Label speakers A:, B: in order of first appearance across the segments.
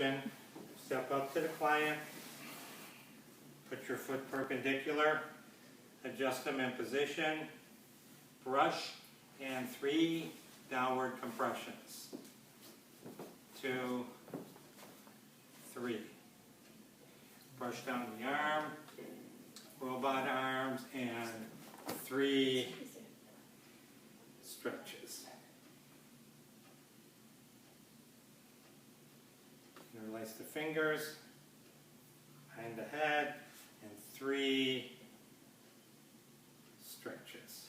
A: option. Step up to the client, put your foot perpendicular, adjust them in position, brush, and 3 downward compressions. 2, 3. Brush down the arm, robot arms, and 3 stretches. Interlace the fingers behind the head, and 3 stretches.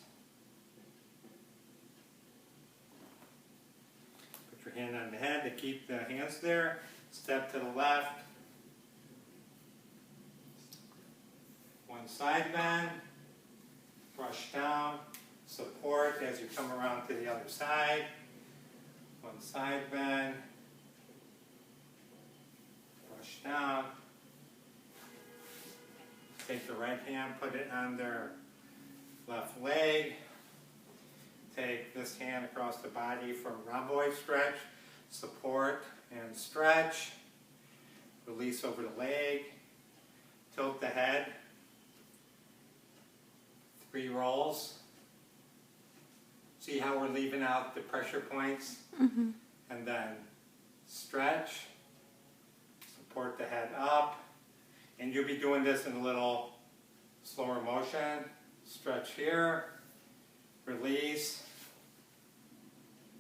A: Put your hand on the head to keep the hands there. Step to the left. One side bend. Brush down. Support as you come around to the other side. One side bend. Brush down. Take the right hand, put it on their left leg. Take this hand across the body for a rhomboid stretch. Support and stretch. Release over the leg. Tilt the head. 3 rolls. See how we're leaving out the pressure points?
B: Mm-hmm.
A: And then stretch. Support the head up. And you'll be doing this in a little slower motion. Stretch here. Release.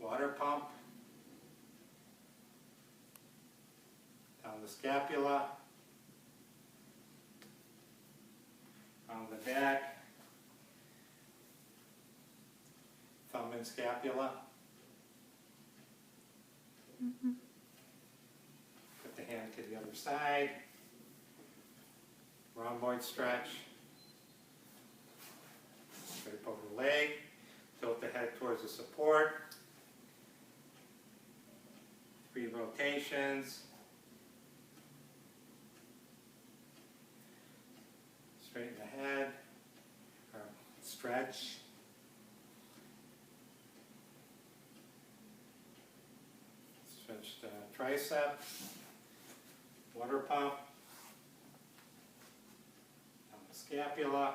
A: Water pump. Down the scapula. On the back. Thumb and scapula.
B: Mm-hmm.
A: Put the hand to the other side. Rhomboid stretch. Straight over the leg. Tilt the head towards the support. 3 rotations. Straighten the head. Stretch. Stretch the tricep. Water pump. On the scapula.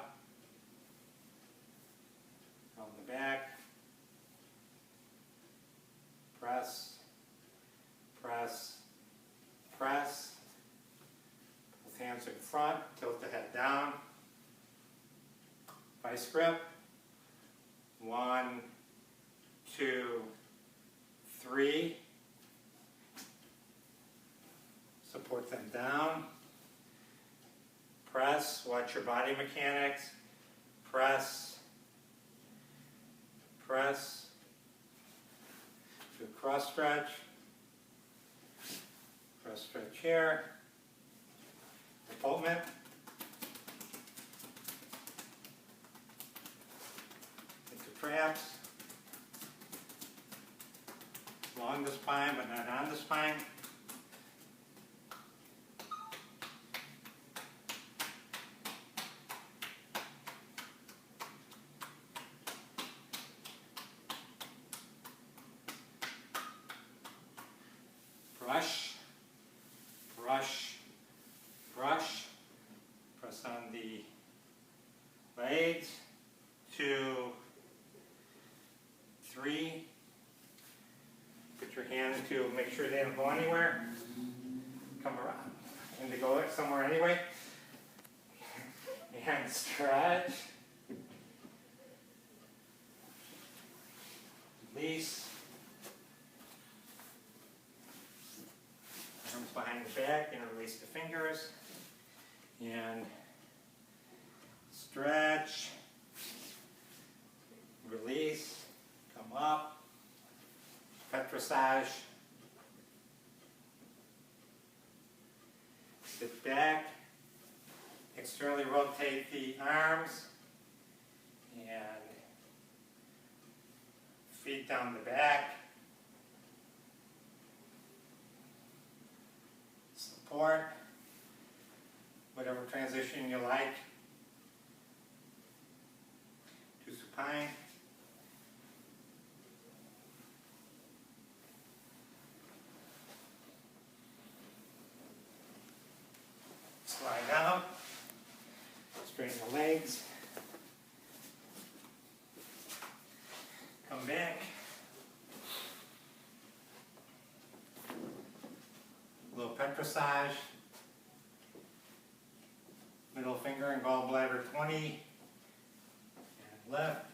A: On the back. Press. Press. Press. Both hands in front. Tilt the head down. Vice grip. 1, 2, 3. Support them down. Press. Watch your body mechanics. Press. Press. Do a cross stretch. Cross stretch here. Revolvement. Into traps. Along the spine, but not on the spine. Brush, brush, brush. Press on the legs. 2, 3. Put your hand to make sure they don't go anywhere. Come around. And to go somewhere anyway. And stretch. Release. Arms behind the back and release the fingers. And stretch. Release. Come up. Petrissage. Sit back. Externally rotate the arms. And feet down the back. Support. Whatever transition you like. To supine. legs. Come back. A little pec massage. Middle finger and gallbladder 20. And lift.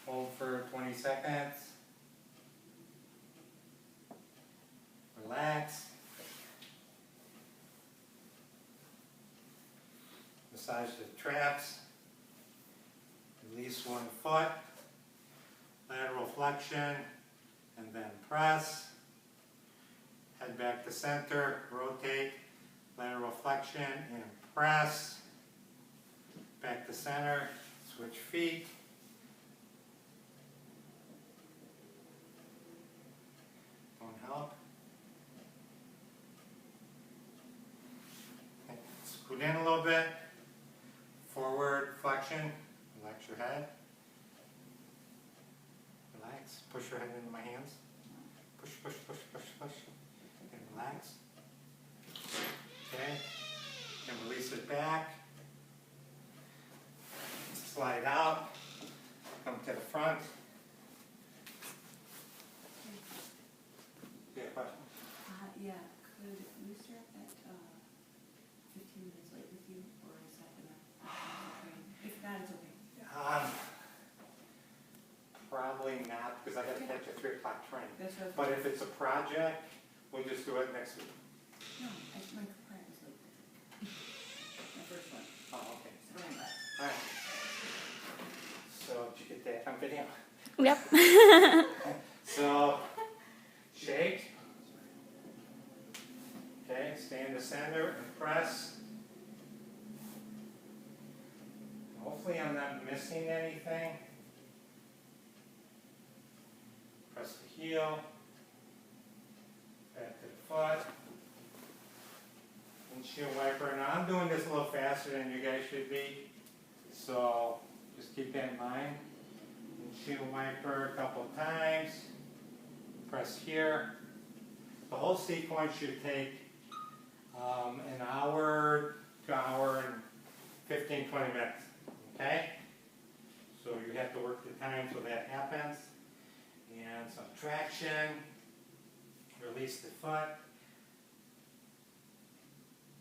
A: Hold for 20 seconds. Relax. Massage the traps. Release one foot. Lateral flexion. And then press. Head back to center. Rotate. Lateral flexion and press. Back to center. Switch feet. Don't help. Scoot in a little bit. Forward flexion. Relax your head. Relax. Push your head into my hands. Push, push, push, push, push. And relax. Okay. And release it back. Slide out. Come to the front. Yeah, question?
B: Yeah, could we start at 15 minutes late with you, or is that enough? If not, it's okay.
A: Probably not, because I got to catch a 3 o'clock train.
B: That's what
A: But if it's a project, we'll just do it next week.
B: No, my client was late. My first one.
A: Oh, okay.
B: So don't worry about it.
A: All right. So, did you get that on video?
C: Yep.
A: So, shake. Okay, stay in the center and press. Hopefully I'm not missing anything. Press the heel. Back to the foot. Windshield wiper. Now I'm doing this a little faster than you guys should be. So, just keep that in mind. Windshield wiper a couple times. Press here. The whole sequence should take an hour to hour and 15, 20 minutes. Okay? So you have to work the time so that happens. And some traction. Release the foot.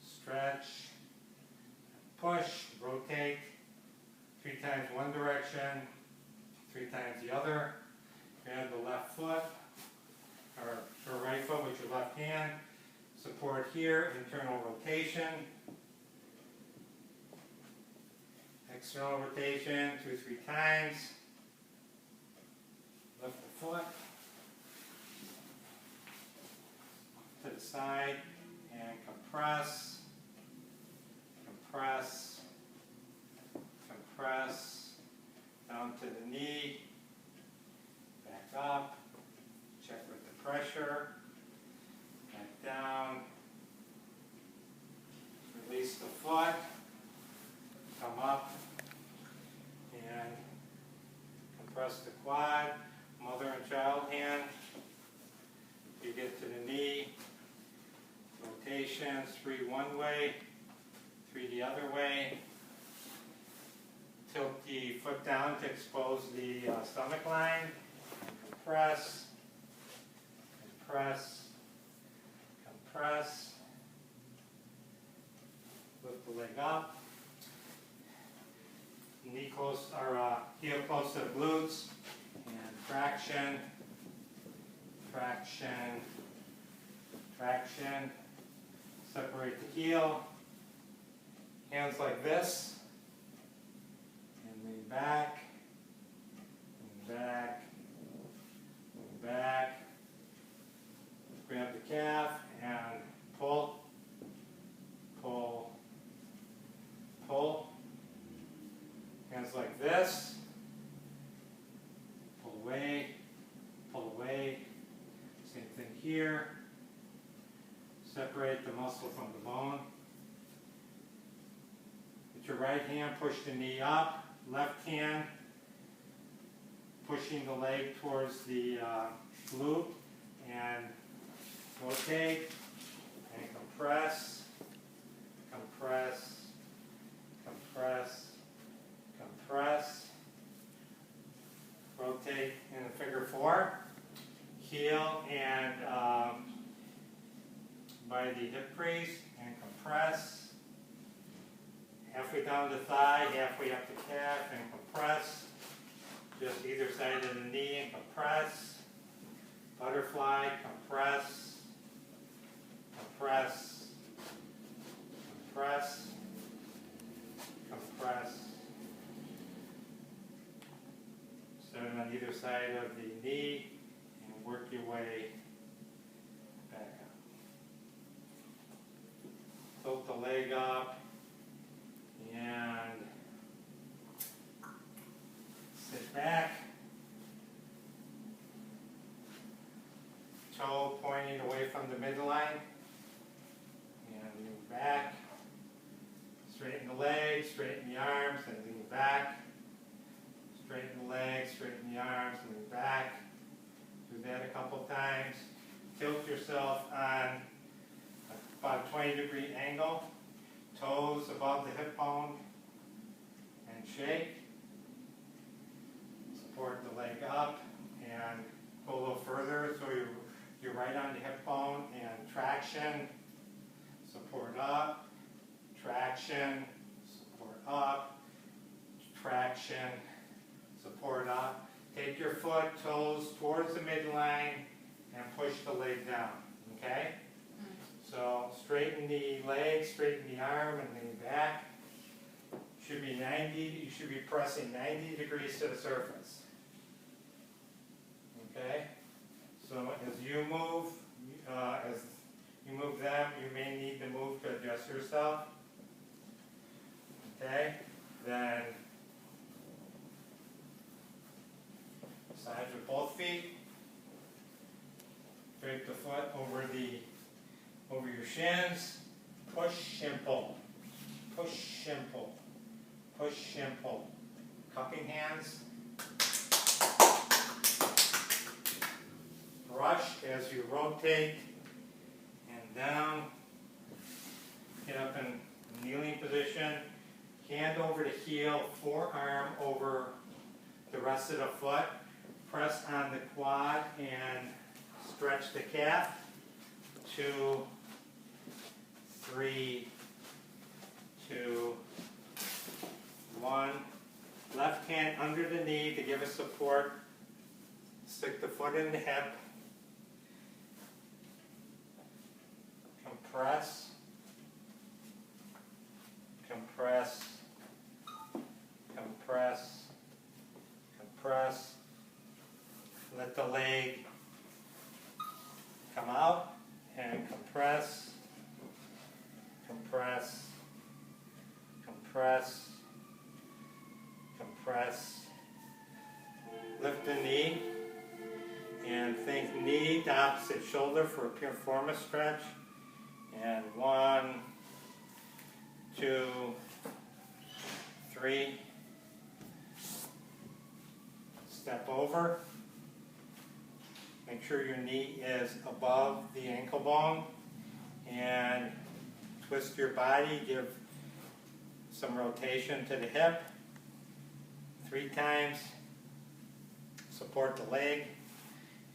A: Stretch. Push. Rotate. 3 times one direction. 3 times the other. Grab the left foot. Or right foot with your left hand. Support here, internal rotation. External rotation, 2, 3 times. Lift the foot. To the side and compress. Compress. Compress. Down to the knee. Back up. Check with the pressure. Back down. Release the foot. Come up. And compress the quad. Mother and child hand. You get to the knee. Rotations, 3 one way, 3 the other way. Tilt the foot down to expose the stomach line. Compress. Compress. Compress. Lift the leg up. Knee close, or heel close to the glutes. And traction. Traction. Traction. Separate the heel. Hands like this. And lean back. Lean back. Lean back. Grab the calf and pull. Pull. Pull. Hands like this. Pull away. Pull away. Same thing here. Separate the muscle from the bone. With your right hand, push the knee up. Left hand, pushing the leg towards the glute. And rotate. And compress. Compress. Compress. by the hip crease and compress. Halfway down the thigh, halfway up the calf and compress. Just either side of the knee and compress. Butterfly, compress. Compress. Compress. Compress. Start on either side of the knee and work your way back up. Tilt the leg up and sit back. Toe pointing away from the midline. And lean back. Straighten the legs, straighten the arms, and lean back. Straighten the legs, straighten the arms, lean back. Do that a couple times. Tilt yourself on about a 20-degree angle. Toes above the hip bone. And shake. Support the leg up and go a little further so you're right on the hip bone. And traction. Support up. Traction. Support up. Traction. Support up. Take your foot, toes towards the midline and push the leg down. Okay? So straighten the leg, straighten the arm, and lean back. Should be 90. You should be pressing 90 degrees to the surface. Okay? So as you move them, you may need to move to adjust yourself. Okay? Then sides with both feet. Drape the foot over your shins. Push and pull. Push and pull. Push and pull. Cupping hands. Brush as you rotate and down. Get up in kneeling position. Hand over the heel, forearm over the rest of the foot. Press on the quad and stretch the calf. 2, 3, 2, 1. Left hand under the knee to give us support. Stick the foot in the hip. Compress. Compress. Compress. Compress. Let the leg come out and compress. Compress. Compress. Compress. Lift the knee and think knee to opposite shoulder for a piriformis stretch. And 1, 2, 3. Step over. Make sure your knee is above the ankle bone. And twist your body. Give some rotation to the hip. 3 times. Support the leg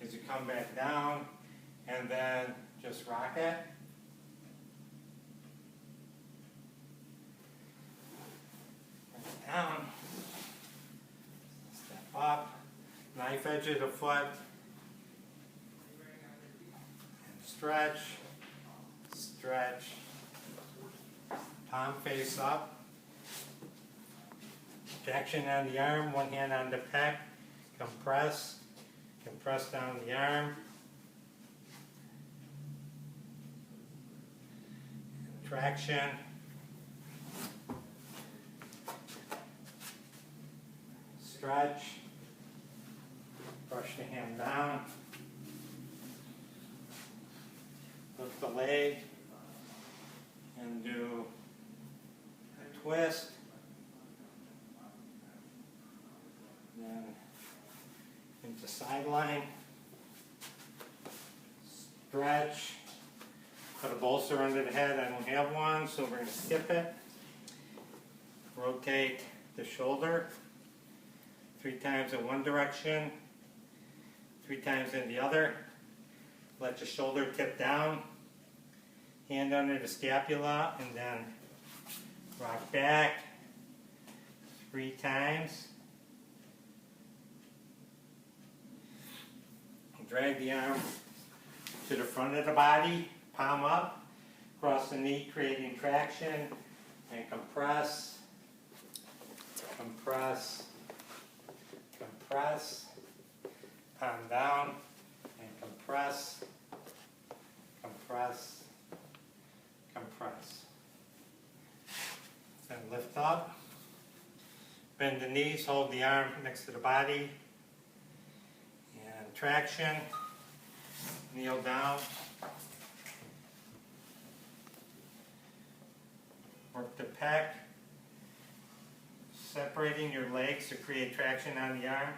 A: as you come back down. And then just rock it. Down, step up, knife edge of the foot, and stretch, stretch, palm face up, traction on the arm, one hand on the pec, compress, compress down the arm, traction, stretch, brush the hand down, lift the leg, and do a twist, then into sideline, stretch, put a bolster under the head. I don't have one, so we're going to skip it. Rotate the shoulder 3 times in one direction, 3 times in the other. Let the shoulder tip down. hand under the scapula, and then rock back 3 times. Drag the arm to the front of the body, palm up, across the knee, creating traction, and compress, compress, compress, palm down, and compress, compress, compress. Then lift up, bend the knees, hold the arm next to the body, and traction, kneel down, work the pec, separating your legs to create traction on the arm,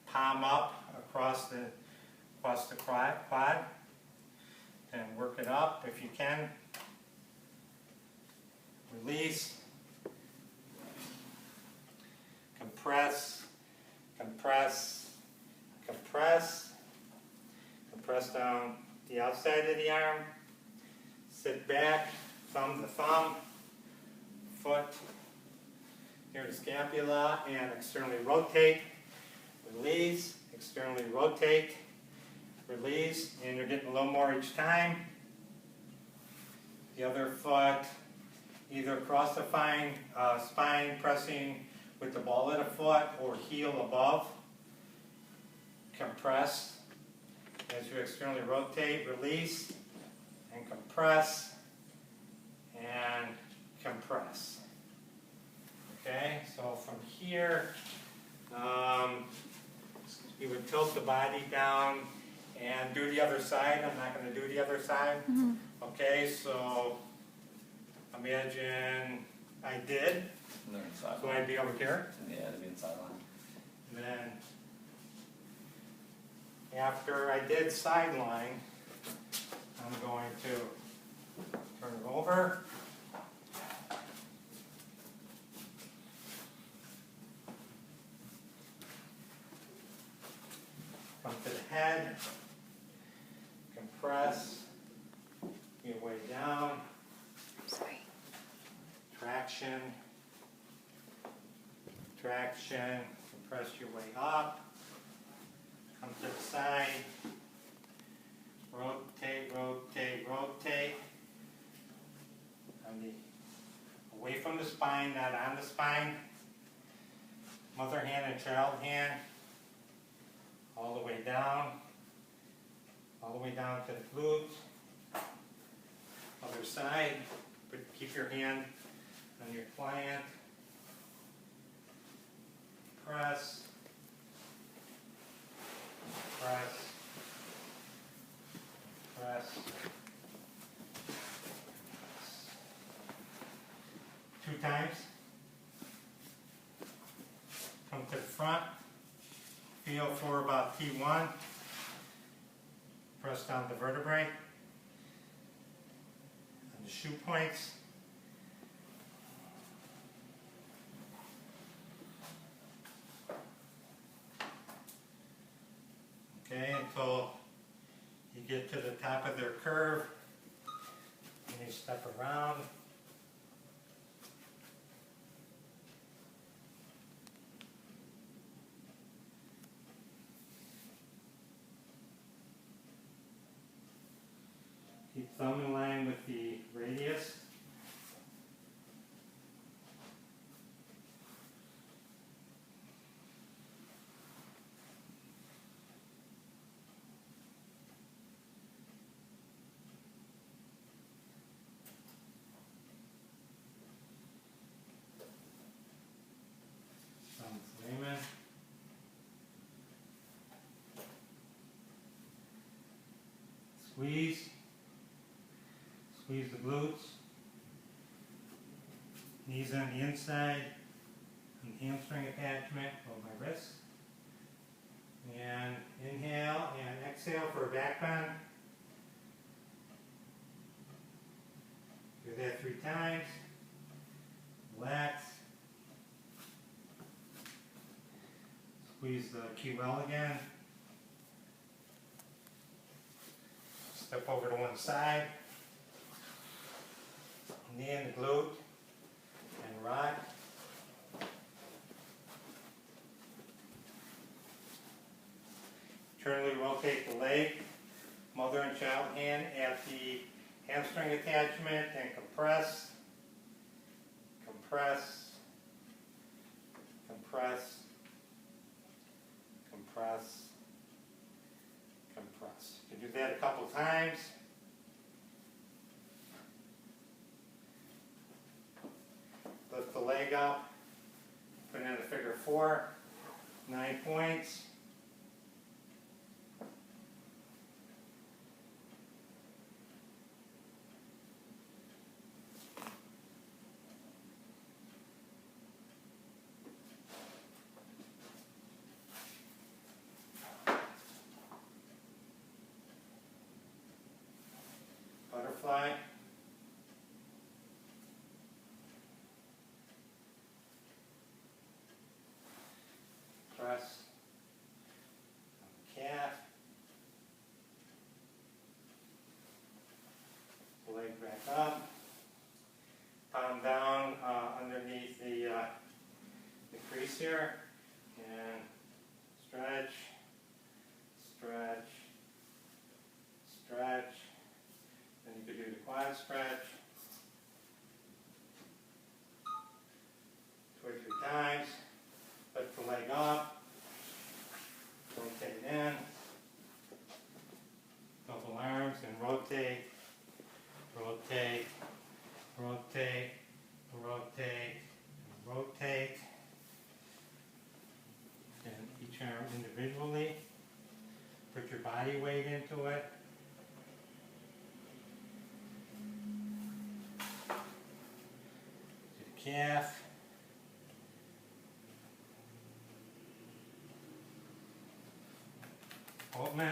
A: palm up across the quad, and work it up if you can. Release, compress, compress, compress, compress down the outside of the arm, sit back, thumb to thumb, foot near the scapula, and externally rotate, release, externally rotate, release, and you're getting a little more each time. The other foot either across the spine, pressing with the ball of the foot, or heel above. Compress as you externally rotate, release, and compress, and compress. Okay, so from here, you would tilt the body down and do the other side. I'm not going to do the other side. Okay, so imagine I did. So I'd be over here.
D: Yeah, it'd be inside line.
A: And then after I did sideline, I'm going to turn it over. Come to the head, compress, your way down,
C: Sorry.
A: traction, traction, compress your way up, come to the side, rotate, rotate, rotate, away from the spine, not on the spine, mother hand and child hand, all the way down to the glutes, other side, but keep your hand on your client, press, press, press, 2 times, come to the front, feel for about T1, press down the vertebrae, and the shoe points, okay, until you get to the top of their curve, and you step around. Keep thumb in line with the radius. Thumb flaming. Squeeze. Squeeze the glutes, knees on the inside, and hamstring attachment of my wrist. And inhale and exhale for a back bend. Do that 3 times. Relax. Squeeze the QL again. Step over to one side. knee and glute, and rock. Internally rotate the leg, mother and child hand at the hamstring attachment, and compress, compress, compress, compress, compress. You can do that a couple times. Lift the leg up, put in a figure 4, 9 points. Butterfly. Press. Calf. Leg back up. Palm down underneath the crease here. And stretch, stretch, stretch. Then you could do the quad stretch. 2 or 3 times. Lift the leg up. Rotate in. Double arms and rotate. Rotate. Rotate. Rotate. Rotate. And each arm individually. Put your body weight into it. Do the calf. Altman.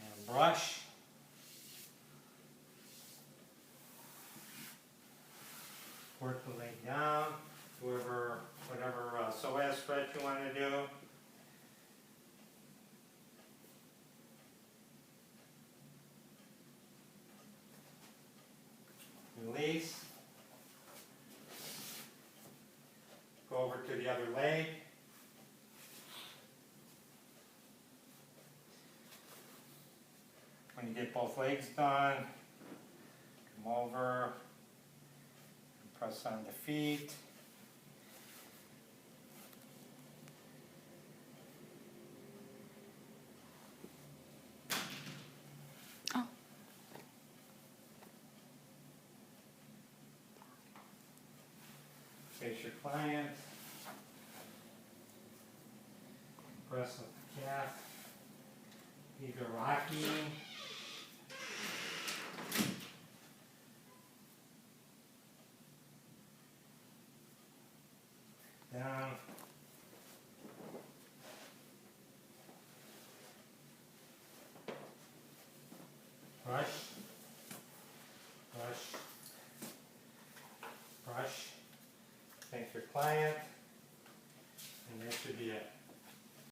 A: And brush. Work the leg down, whatever psoas stretch you want to do. Release. Go over to the other leg. When you get both legs done, come over, press on the feet.
C: Oh.
A: Face your client. Press up the calf. Either rocking. Down. Brush. Brush. Brush. Thank your client. And that should be it.